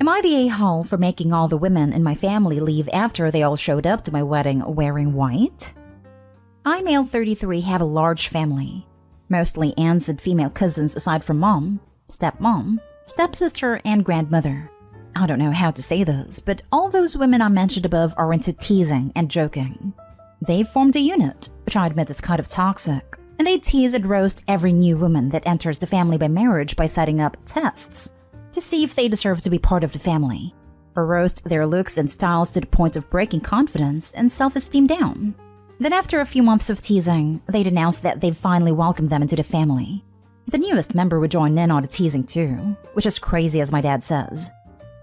Am I the a-hole for making all the women in my family leave after they all showed up to my wedding wearing white? I, male 33, have a large family. Mostly aunts and female cousins aside from mom, stepmom, stepsister, and grandmother. I don't know how to say this, but all those women I mentioned above are into teasing and joking. They've formed a unit, which I admit is kind of toxic, and they tease and roast every new woman that enters the family by marriage by setting up tests to see if they deserve to be part of the family, or roast their looks and styles to the point of breaking confidence and self-esteem down. Then after a few months of teasing, they'd announce that they've finally welcomed them into the family. The newest member would join in on the teasing too, which is crazy as my dad says.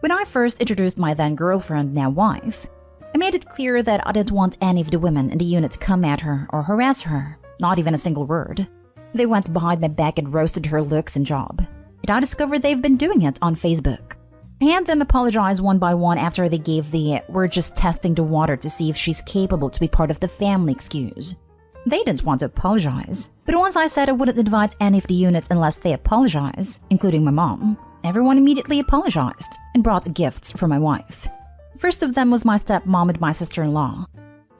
When I first introduced my then girlfriend, now wife, I made it clear that I didn't want any of the women in the unit to come at her or harass her, not even a single word. They went behind my back and roasted her looks and job. And I discovered they've been doing it on Facebook. I had them apologize one by one after they gave the "we're just testing the water to see if she's capable to be part of the family" excuse. They didn't want to apologize, but once I said I wouldn't invite any of the units unless they apologize, including my mom, everyone immediately apologized and brought gifts for my wife. First of them was my stepmom and my sister-in-law.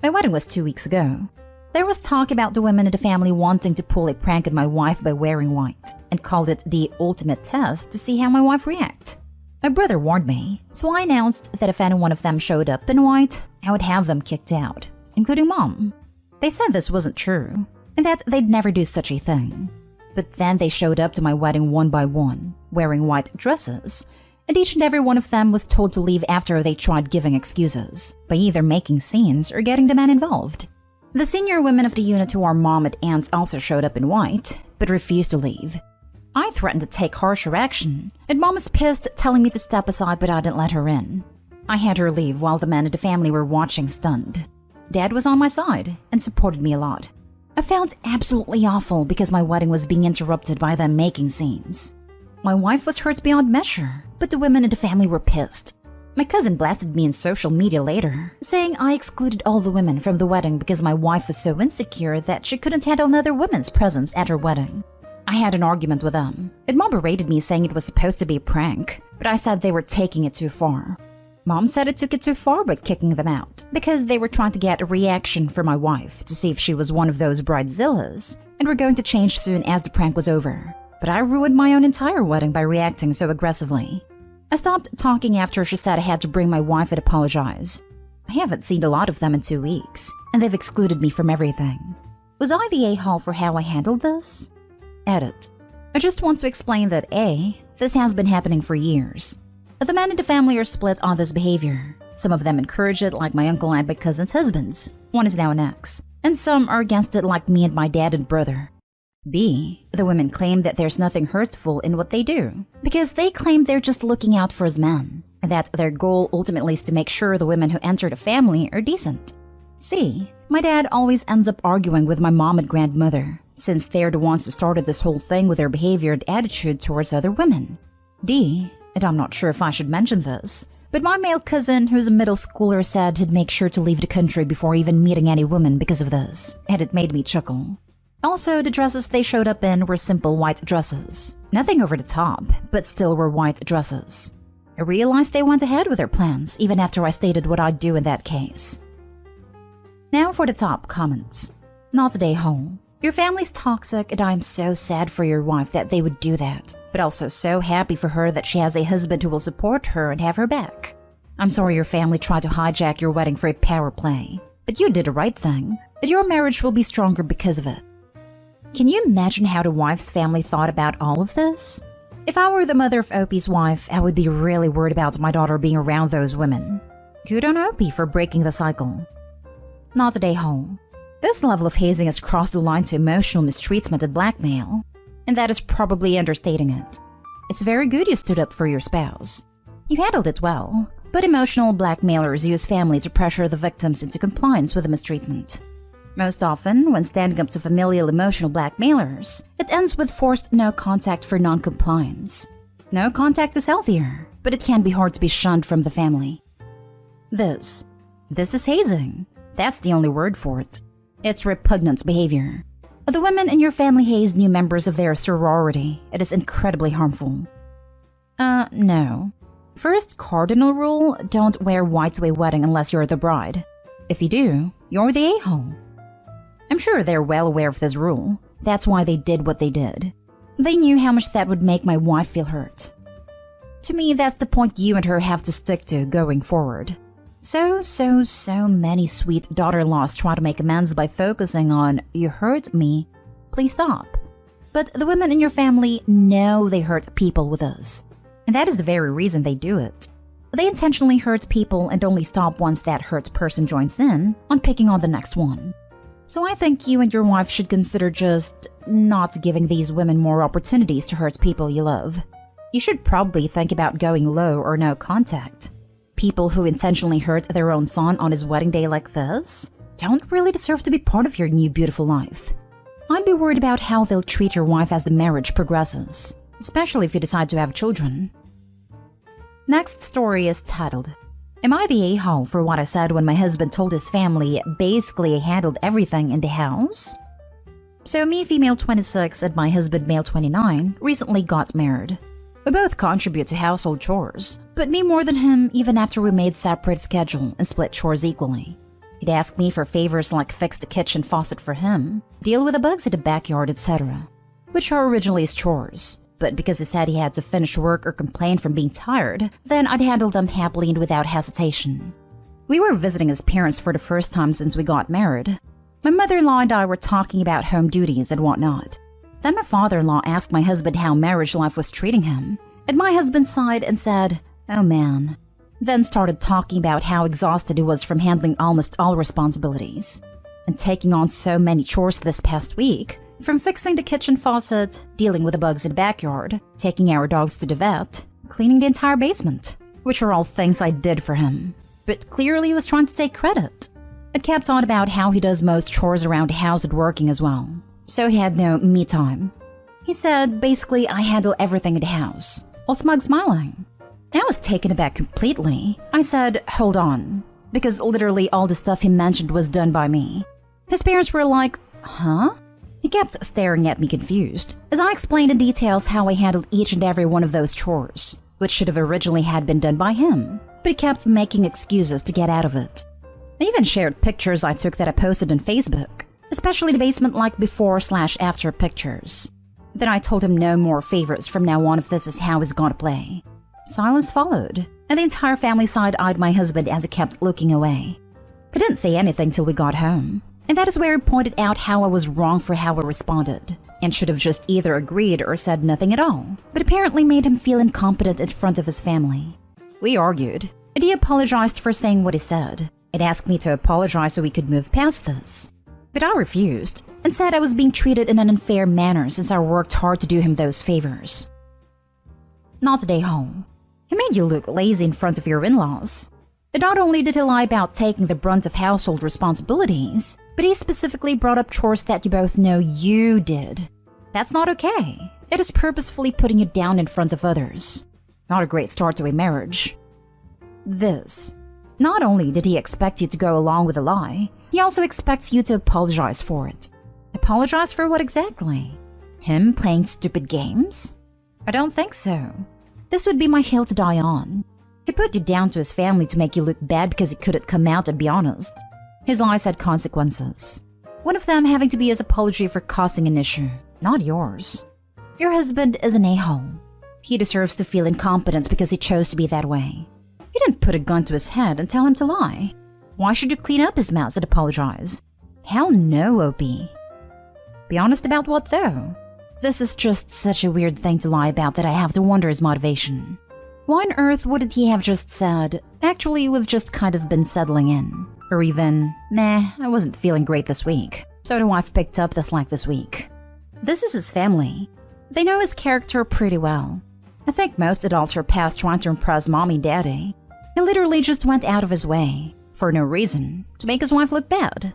My wedding was 2 weeks ago. There was talk about the women in the family wanting to pull a prank on my wife by wearing white, and called it the ultimate test to see how my wife react. My brother warned me, so I announced that if any one of them showed up in white, I would have them kicked out, including mom. They said this wasn't true, and that they'd never do such a thing. But then they showed up to my wedding one by one, wearing white dresses, and each and every one of them was told to leave after they tried giving excuses, by either making scenes or getting the man involved. The senior women of the unit who are mom and aunts also showed up in white, but refused to leave. I threatened to take harsher action, and mom was pissed, telling me to step aside, but I didn't let her in. I had her leave while the men of the family were watching stunned. Dad was on my side and supported me a lot. I felt absolutely awful because my wedding was being interrupted by them making scenes. My wife was hurt beyond measure, but the women in the family were pissed. My cousin blasted me in social media later, saying I excluded all the women from the wedding because my wife was so insecure that she couldn't handle another woman's presence at her wedding. I had an argument with them, and mom berated me saying it was supposed to be a prank, but I said they were taking it too far. Mom said it took it too far by kicking them out, because they were trying to get a reaction from my wife to see if she was one of those BrideZillas, and were going to change soon as the prank was over. But I ruined my own entire wedding by reacting so aggressively. I stopped talking after she said I had to bring my wife and apologize. I haven't seen a lot of them in 2 weeks, and they've excluded me from everything. Was I the a-hole for how I handled this? Edit. I just want to explain that A, this has been happening for years. The men in the family are split on this behavior. Some of them encourage it, like my uncle and my cousin's husbands. One is now an ex. And some are against it, like me and my dad and brother. B, the women claim that there's nothing hurtful in what they do, because they claim they're just looking out for us men, and that their goal ultimately is to make sure the women who enter the family are decent. C, my dad always ends up arguing with my mom and grandmother, since they're the ones who started this whole thing with their behavior and attitude towards other women. D, and I'm not sure if I should mention this, but my male cousin, who's a middle schooler, said he'd make sure to leave the country before even meeting any woman because of this, and it made me chuckle. Also, the dresses they showed up in were simple white dresses. Nothing over the top, but still were white dresses. I realized they went ahead with their plans, even after I stated what I'd do in that case. Now for the top comments. Not a day-hole. Your family's toxic, and I'm so sad for your wife that they would do that, but also so happy for her that she has a husband who will support her and have her back. I'm sorry your family tried to hijack your wedding for a power play, but you did the right thing, and your marriage will be stronger because of it. Can you imagine how the wife's family thought about all of this? If I were the mother of Opie's wife, I would be really worried about my daughter being around those women. Good on Opie for breaking the cycle. Not a day-hole. This level of hazing has crossed the line to emotional mistreatment and blackmail, and that is probably understating it. It's very good you stood up for your spouse. You handled it well, but emotional blackmailers use family to pressure the victims into compliance with the mistreatment. Most often, when standing up to familial emotional blackmailers, it ends with forced no contact for non-compliance. No contact is healthier, but it can be hard to be shunned from the family. This is hazing. That's the only word for it. It's repugnant behavior. The women in your family haze new members of their sorority. It is incredibly harmful. No. First cardinal rule, don't wear white to a wedding unless you're the bride. If you do, you're the a-hole. I'm sure they're well aware of this rule. That's why they did what they did. They knew how much that would make my wife feel hurt. To me, that's the point you and her have to stick to going forward. So many sweet daughter-in-laws try to make amends by focusing on, "You hurt me, please stop." But the women in your family know they hurt people with us. And that is the very reason they do it. They intentionally hurt people and only stop once that hurt person joins in on picking on the next one. So I think you and your wife should consider just not giving these women more opportunities to hurt people you love. You should probably think about going low or no contact. People who intentionally hurt their own son on his wedding day like this don't really deserve to be part of your new beautiful life. I'd be worried about how they'll treat your wife as the marriage progresses, especially if you decide to have children. Next story is titled, "Am I the a-hole for what I said when my husband told his family basically I handled everything in the house?" So me, female 26, and my husband, male 29, recently got married. We both contribute to household chores, but me more than him even after we made separate schedule and split chores equally. He'd ask me for favors like fix the kitchen faucet for him, deal with the bugs in the backyard, etc., which are originally his chores. But because he said he had to finish work or complain from being tired, then I'd handle them happily and without hesitation. We were visiting his parents for the first time since we got married. My mother-in-law and I were talking about home duties and whatnot. Then my father-in-law asked my husband how marriage life was treating him, and my husband sighed and said, "Oh man." Then started talking about how exhausted he was from handling almost all responsibilities and taking on so many chores this past week, from fixing the kitchen faucet, dealing with the bugs in the backyard, taking our dogs to the vet, cleaning the entire basement, which are all things I did for him. But clearly he was trying to take credit. It kept on about how he does most chores around the house and working as well, so he had no me time. He said, basically, I handle everything in the house, while smug smiling. I was taken aback completely. I said, hold on, because literally all the stuff he mentioned was done by me. His parents were like, huh? He kept staring at me confused, as I explained in details how I handled each and every one of those chores, which should have originally had been done by him, but he kept making excuses to get out of it. I even shared pictures I took that I posted on Facebook, especially the basement like before/after pictures. Then I told him no more favors from now on if this is how he's gonna play. Silence followed, and the entire family side-eyed my husband as he kept looking away. I didn't say anything till we got home, and that is where he pointed out how I was wrong for how I responded, and should have just either agreed or said nothing at all, but apparently made him feel incompetent in front of his family. We argued, and he apologized for saying what he said, and asked me to apologize so we could move past this. But I refused, and said I was being treated in an unfair manner since I worked hard to do him those favors. Not today, home. He made you look lazy in front of your in-laws. And not only did he lie about taking the brunt of household responsibilities, but he specifically brought up chores that you both know you did. That's not okay. It is purposefully putting you down in front of others. Not a great start to a marriage. This. Not only did he expect you to go along with a lie, he also expects you to apologize for it. Apologize for what exactly? Him playing stupid games? I don't think so. This would be my hill to die on. He put you down to his family to make you look bad because he couldn't come out and be honest. His lies had consequences. One of them having to be his apology for causing an issue, not yours. Your husband is an a-hole. He deserves to feel incompetent because he chose to be that way. You didn't put a gun to his head and tell him to lie. Why should you clean up his mess and apologize? Hell no, OP. Be honest about what though? This is just such a weird thing to lie about that I have to wonder his motivation. Why on earth wouldn't he have just said, actually, we've just kind of been settling in? Or even, meh, I wasn't feeling great this week, so the wife picked up the slack this week. This is his family. They know his character pretty well. I think most adults are past trying to impress mommy and daddy. He literally just went out of his way, for no reason, to make his wife look bad.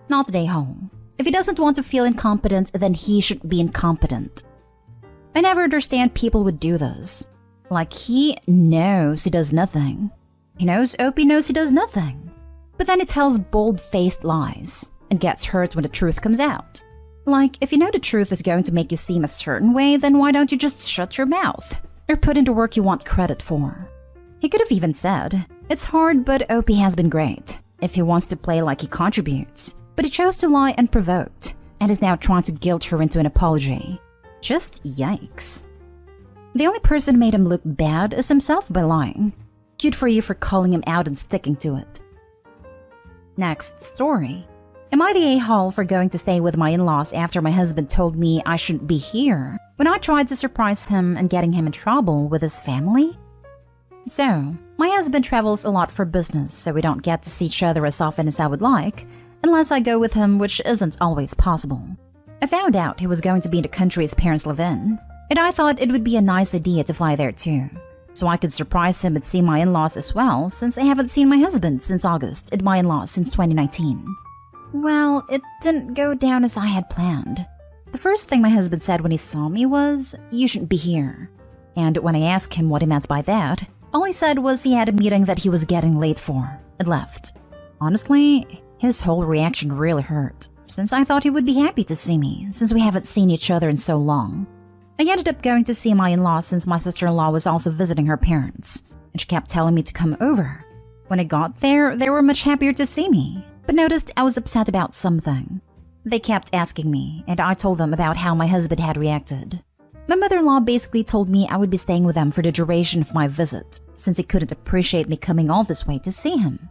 Not today, home. If he doesn't want to feel incompetent, then he should be incompetent. I never understand people would do this. Like he knows he does nothing. He knows OP knows he does nothing. But then he tells bold-faced lies and gets hurt when the truth comes out. Like, if you know the truth is going to make you seem a certain way, then why don't you just shut your mouth? or put into work you want credit for. He could have even said, "It's hard, but OP has been great," if he wants to play like he contributes. But he chose to lie unprovoked and is now trying to guilt her into an apology. Just yikes. The only person who made him look bad is himself by lying. Good for you for calling him out and sticking to it. Next story. Am I the a-hole for going to stay with my in-laws after my husband told me I shouldn't be here when I tried to surprise him and getting him in trouble with his family? So, my husband travels a lot for business, so we don't get to see each other as often as I would like, unless I go with him, which isn't always possible. I found out he was going to be in the country his parents live in, and I thought it would be a nice idea to fly there too, so I could surprise him and see my in-laws as well, since I haven't seen my husband since August and my in-laws since 2019. Well, it didn't go down as I had planned. The first thing my husband said when he saw me was, "You shouldn't be here." And when I asked him what he meant by that, all he said was he had a meeting that he was getting late for and left. Honestly, his whole reaction really hurt, since I thought he would be happy to see me, since we haven't seen each other in so long. I ended up going to see my in-laws since my sister-in-law was also visiting her parents, and she kept telling me to come over. When I got there, they were much happier to see me, but noticed I was upset about something. They kept asking me, and I told them about how my husband had reacted. My mother-in-law basically told me I would be staying with them for the duration of my visit, since he couldn't appreciate me coming all this way to see him.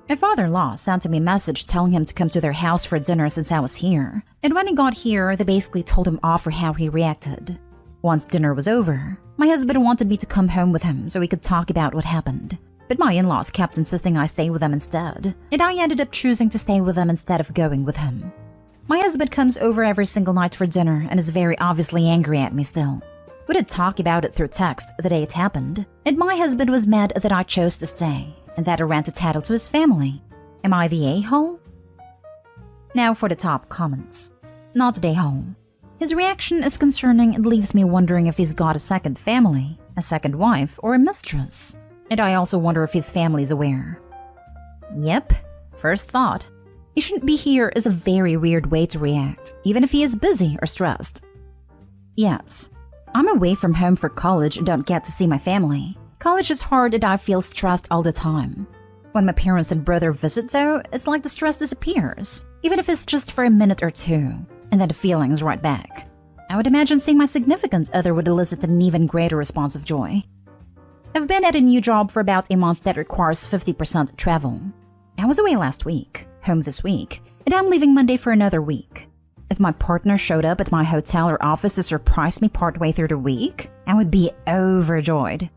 My father-in-law sent him a message telling him to come to their house for dinner since I was here, and when he got here, they basically told him off for how he reacted. Once dinner was over, my husband wanted me to come home with him so we could talk about what happened. But my in-laws kept insisting I stay with them instead, and I ended up choosing to stay with them instead of going with him. My husband comes over every single night for dinner and is very obviously angry at me still. We did talk about it through text the day it happened, and my husband was mad that I chose to stay, and that I ran to tattle to his family. Am I the a-hole? Now for the top comments. Not the a-hole. His reaction is concerning and leaves me wondering if he's got a second family, a second wife, or a mistress. And I also wonder if his family is aware. Yep, first thought. He shouldn't be here is a very weird way to react, even if he is busy or stressed. Yes, I'm away from home for college and don't get to see my family. College is hard and I feel stressed all the time. When my parents and brother visit though, it's like the stress disappears, even if it's just for a minute or two, and then the feeling's right back. I would imagine seeing my significant other would elicit an even greater response of joy. I've been at a new job for about a month that requires 50% travel. I was away last week, home this week, and I'm leaving Monday for another week. If my partner showed up at my hotel or office to surprise me partway through the week, I would be overjoyed.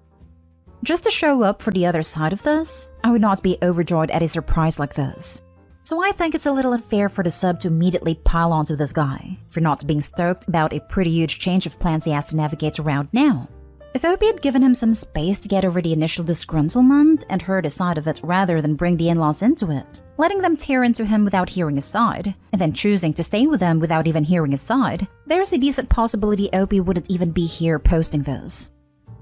Just to show up for the other side of this, I would not be overjoyed at a surprise like this. So I think it's a little unfair for the sub to immediately pile onto this guy for not being stoked about a pretty huge change of plans he has to navigate around now. If Opie had given him some space to get over the initial disgruntlement and heard his side of it rather than bring the in-laws into it, letting them tear into him without hearing his side, and then choosing to stay with them without even hearing his side, there's a decent possibility Opie wouldn't even be here posting this.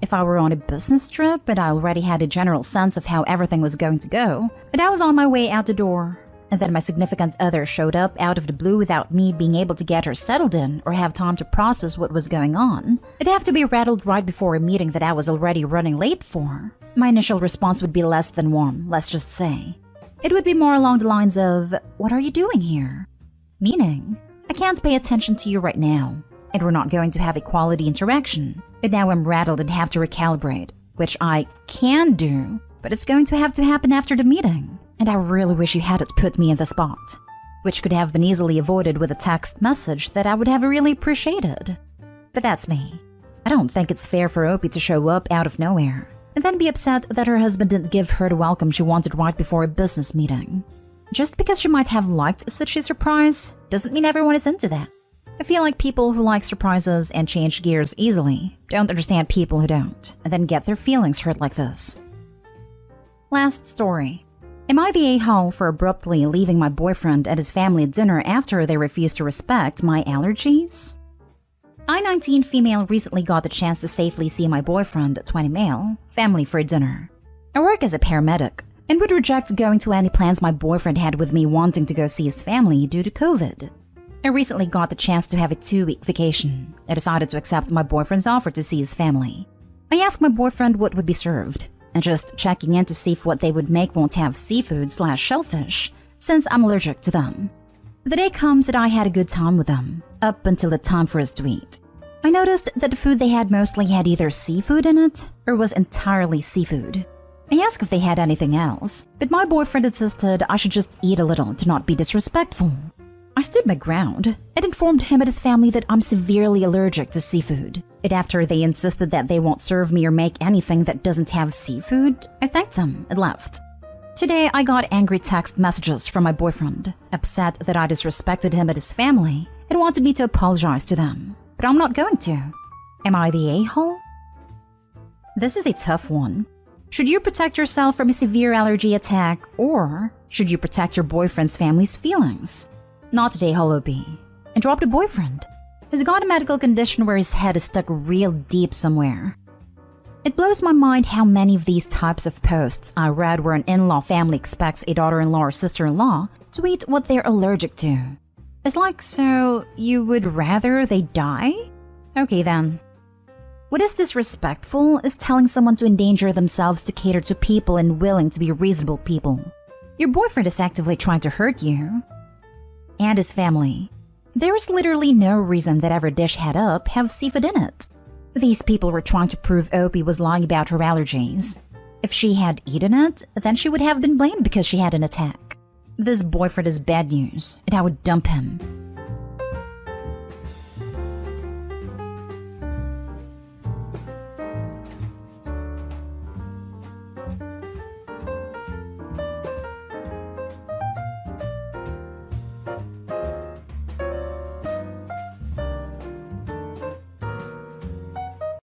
If I were on a business trip and I already had a general sense of how everything was going to go, and I was on my way out the door, and then my significant other showed up out of the blue without me being able to get her settled in or have time to process what was going on, I'd have to be rattled right before a meeting that I was already running late for. My initial response would be less than warm, let's just say. It would be more along the lines of, "What are you doing here?" Meaning, I can't pay attention to you right now, and we're not going to have a quality interaction. But now I'm rattled and have to recalibrate, which I can do, but it's going to have to happen after the meeting. And I really wish you hadn't put me in the spot, which could have been easily avoided with a text message that I would have really appreciated. But that's me. I don't think it's fair for Opie to show up out of nowhere and then be upset that her husband didn't give her the welcome she wanted right before a business meeting. Just because she might have liked such a surprise doesn't mean everyone is into that. I feel like people who like surprises and change gears easily don't understand people who don't, and then get their feelings hurt like this. Last story. Am I the a-hole for abruptly leaving my boyfriend at his family dinner after they refused to respect my allergies? I, 19 female, recently got the chance to safely see my boyfriend, 20 male, family for dinner. I work as a paramedic and would reject going to any plans my boyfriend had with me wanting to go see his family due to COVID. I recently got the chance to have a 2-week vacation. I decided to accept my boyfriend's offer to see his family. I asked my boyfriend what would be served, and just checking in to see if what they would make won't have seafood/shellfish, since I'm allergic to them. The day comes that I had a good time with them, up until the time for us to eat. I noticed that the food they had mostly had either seafood in it, or was entirely seafood. I asked if they had anything else, but my boyfriend insisted I should just eat a little to not be disrespectful. I stood my ground and informed him and his family that I'm severely allergic to seafood. And after they insisted that they won't serve me or make anything that doesn't have seafood, I thanked them and left. Today, I got angry text messages from my boyfriend, upset that I disrespected him and his family, and wanted me to apologize to them. But I'm not going to. Am I the a-hole? This is a tough one. Should you protect yourself from a severe allergy attack, or should you protect your boyfriend's family's feelings? Not today, Hollow B. And drop the boyfriend. He's got a medical condition where his head is stuck real deep somewhere. It blows my mind how many of these types of posts I read where an in-law family expects a daughter-in-law or sister-in-law to eat what they're allergic to. It's like, so you would rather they die? Okay then. What is disrespectful is telling someone to endanger themselves to cater to people and willing to be reasonable people. Your boyfriend is actively trying to hurt you. And his family. There is literally no reason that every dish had up have seafood in it. These people were trying to prove Opie was lying about her allergies. If she had eaten it, then she would have been blamed because she had an attack. This boyfriend is bad news, and I would dump him.